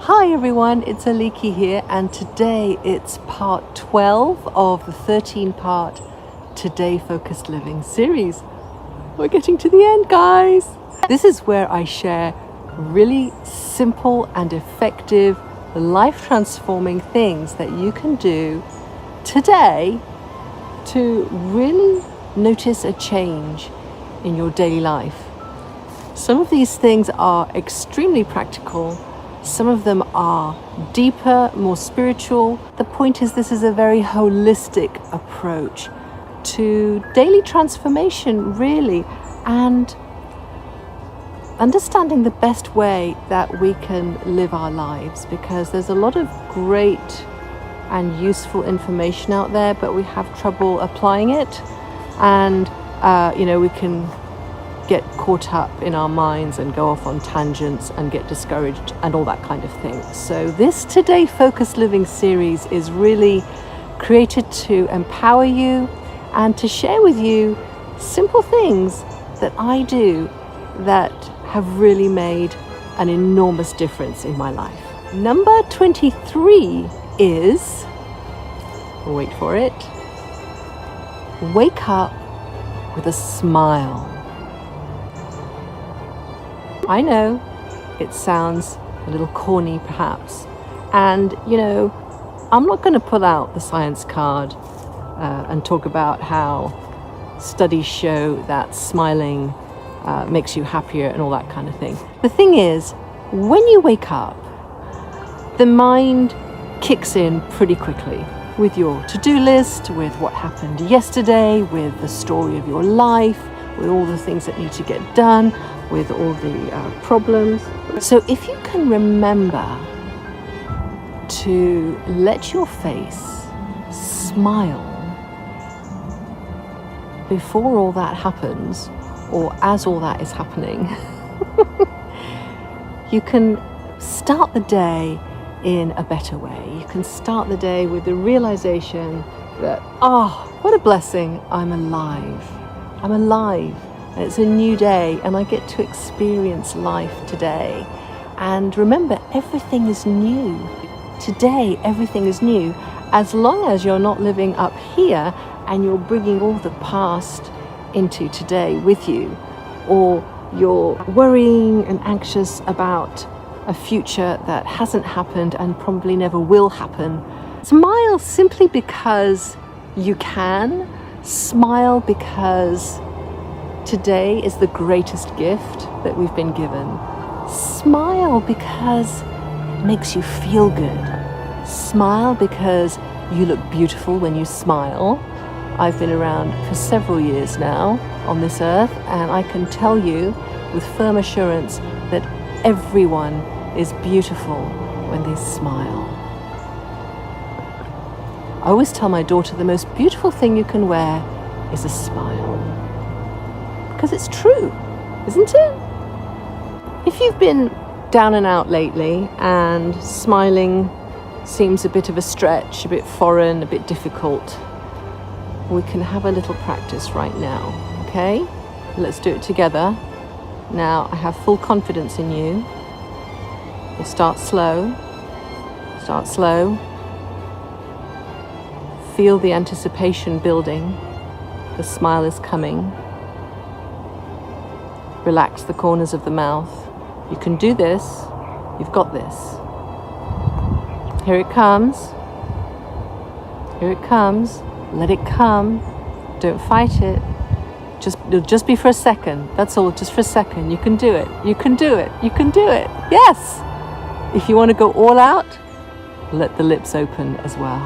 Hi everyone, it's Aliki here, and today it's part 12 of the 13-part Today Focused Living series. We're getting to the end, guys. This is where I share really simple and effective life-transforming things that you can do today to really notice a change in your daily life. Some of these things are extremely practical. Some of them are deeper, more spiritual. The point is, this is a very holistic approach to daily transformation, really, and understanding the best way that we can live our lives, because there's a lot of great and useful information out there, but we have trouble applying it. And, we can get caught up in our minds and go off on tangents and get discouraged and all that kind of thing. So this Today Focused Living series is really created to empower you and to share with you simple things that I do that have really made an enormous difference in my life. Number 23 is, wait for it, wake up with a smile. I know it sounds a little corny perhaps, and I'm not going to pull out the science card and talk about how studies show that smiling makes you happier and all that kind of thing. The thing is, when you wake up, the mind kicks in pretty quickly with your to-do list, with what happened yesterday, with the story of your life, with all the things that need to get done, with all the problems. So if you can remember to let your face smile before all that happens, or as all that is happening, you can start the day in a better way. You can start the day with the realization that, what a blessing, I'm alive. I'm alive. It's a new day and I get to experience life today. And remember, everything is new. Today, everything is new. As long as you're not living up here and you're bringing all the past into today with you, or you're worrying and anxious about a future that hasn't happened and probably never will happen. Smile simply because you can. Smile because today is the greatest gift that we've been given. Smile because it makes you feel good. Smile because you look beautiful when you smile. I've been around for several years now on this earth, and I can tell you with firm assurance that everyone is beautiful when they smile. I always tell my daughter the most beautiful thing you can wear is a smile. Because it's true, isn't it? If you've been down and out lately and smiling seems a bit of a stretch, a bit foreign, a bit difficult, we can have a little practice right now, okay? Let's do it together. Now, I have full confidence in you. We'll start slow. Start slow. Feel the anticipation building. The smile is coming. Relax the corners of the mouth. You can do this. You've got this. Here it comes. Here it comes. Let it come. Don't fight it. It'll just be for a second. That's all, just for a second. You can do it. You can do it. You can do it. Yes! If you want to go all out, let the lips open as well.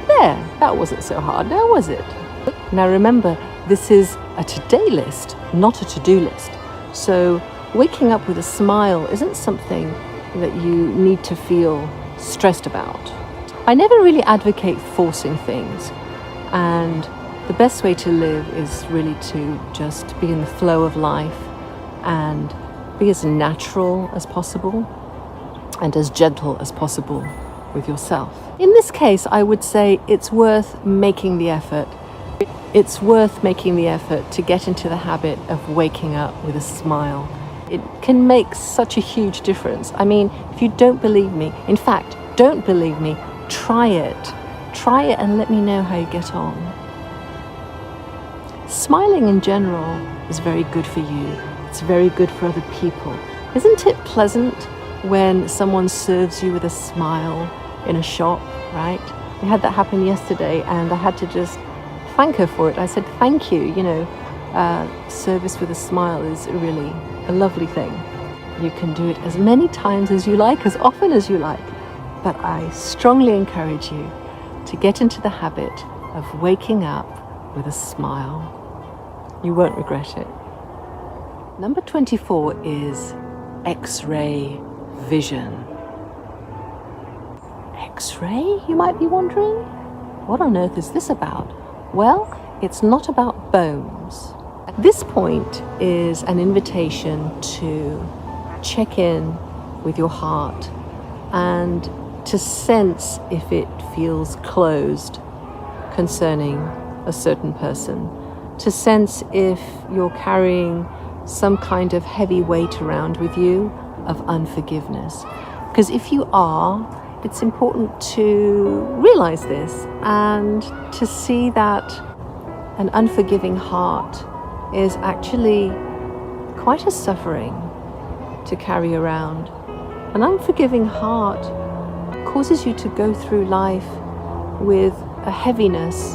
There, that wasn't so hard now, was it? Now remember, this is a today list, not a to-do list. So waking up with a smile isn't something that you need to feel stressed about. I never really advocate forcing things, and the best way to live is really to just be in the flow of life and be as natural as possible and as gentle as possible with yourself. In this case, I would say it's worth making the effort. It's worth making the effort to get into the habit of waking up with a smile. It can make such a huge difference. I mean, if you don't believe me, in fact, don't believe me, try it. Try it and let me know how you get on. Smiling in general is very good for you. It's very good for other people. Isn't it pleasant when someone serves you with a smile in a shop, right? We had that happen yesterday and I had to just thank her for it. I said, thank you, service with a smile is really a lovely thing. You can do it as many times as you like, as often as you like, but I strongly encourage you to get into the habit of waking up with a smile. You won't regret it. Number 24 is X-ray vision. X-ray, you might be wondering? What on earth is this about? Well, it's not about bones. This point is an invitation to check in with your heart and to sense if it feels closed concerning a certain person, to sense if you're carrying some kind of heavy weight around with you of unforgiveness. Because if you are, it's important to realize this and to see that an unforgiving heart is actually quite a suffering to carry around. An unforgiving heart causes you to go through life with a heaviness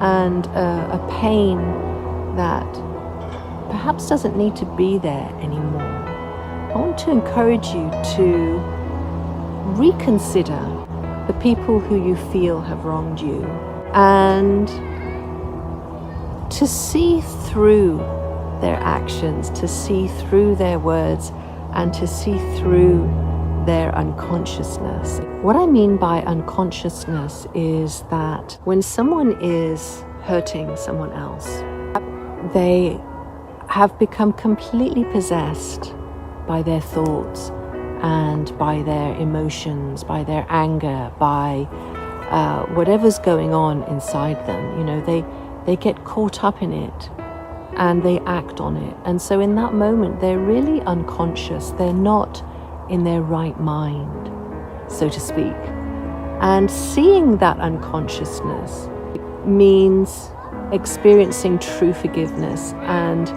and a pain that perhaps doesn't need to be there anymore. I want to encourage you to reconsider the people who you feel have wronged you and to see through their actions, to see through their words, and to see through their unconsciousness. What I mean by unconsciousness is that when someone is hurting someone else, they have become completely possessed by their thoughts and by their emotions, by their anger, by whatever's going on inside them. They get caught up in it and they act on it. And so in that moment, they're really unconscious. They're not in their right mind, so to speak. And seeing that unconsciousness means experiencing true forgiveness and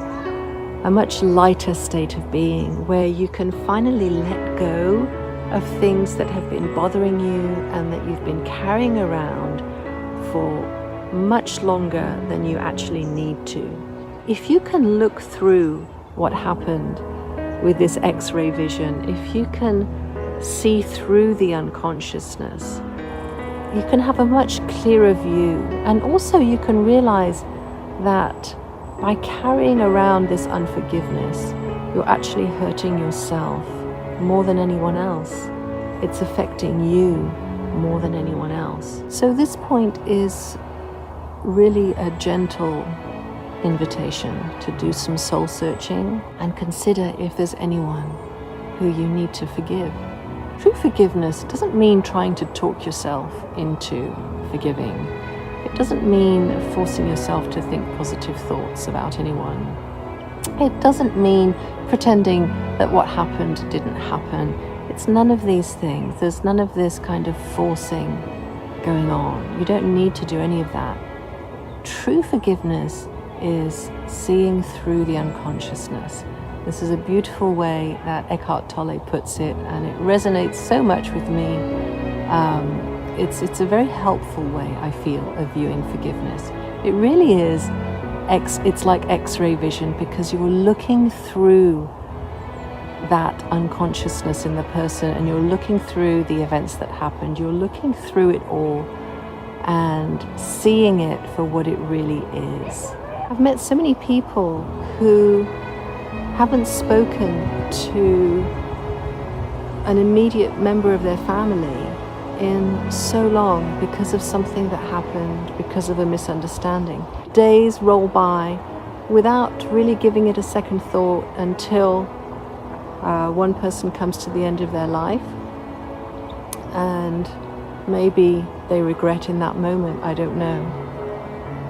a much lighter state of being where you can finally let go of things that have been bothering you and that you've been carrying around for much longer than you actually need to. If you can look through what happened with this X-ray vision, if you can see through the unconsciousness, you can have a much clearer view. And also you can realize that by carrying around this unforgiveness, you're actually hurting yourself more than anyone else. It's affecting you more than anyone else. So this point is really a gentle invitation to do some soul searching and consider if there's anyone who you need to forgive. True forgiveness doesn't mean trying to talk yourself into forgiving. It doesn't mean forcing yourself to think positive thoughts about anyone. It doesn't mean pretending that what happened didn't happen. It's none of these things. There's none of this kind of forcing going on. You don't need to do any of that. True forgiveness is seeing through the unconsciousness. This is a beautiful way that Eckhart Tolle puts it, and it resonates so much with me. It's a very helpful way, I feel, of viewing forgiveness. It really is. It's like X-ray vision, because you're looking through that unconsciousness in the person, and you're looking through the events that happened. You're looking through it all and seeing it for what it really is. I've met so many people who haven't spoken to an immediate member of their family in so long because of something that happened, because of a misunderstanding. Days roll by without really giving it a second thought until one person comes to the end of their life, and maybe they regret in that moment, I don't know,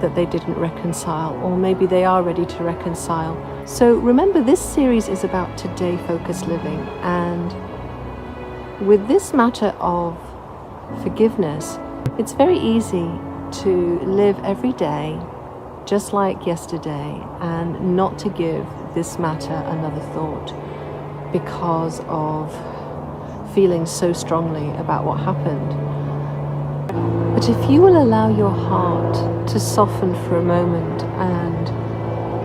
that they didn't reconcile, or maybe they are ready to reconcile. So remember, this series is about today focused living, and with this matter of forgiveness, it's very easy to live every day just like yesterday and not to give this matter another thought because of feeling so strongly about what happened. But if you will allow your heart to soften for a moment and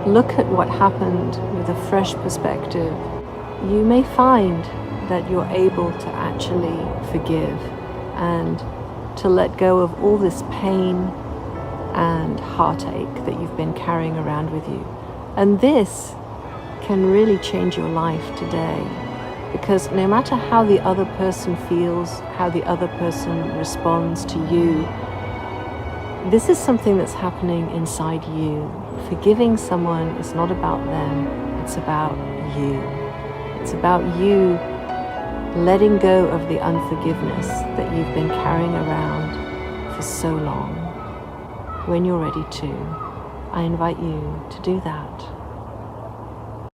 look at what happened with a fresh perspective, you may find that you're able to actually forgive and to let go of all this pain and heartache that you've been carrying around with you. And this can really change your life today, because no matter how the other person feels, how the other person responds to you, this is something that's happening inside you. Forgiving someone is not about them, it's about you. It's about you letting go of the unforgiveness that you've been carrying around for so long. When you're ready to, I invite you to do that.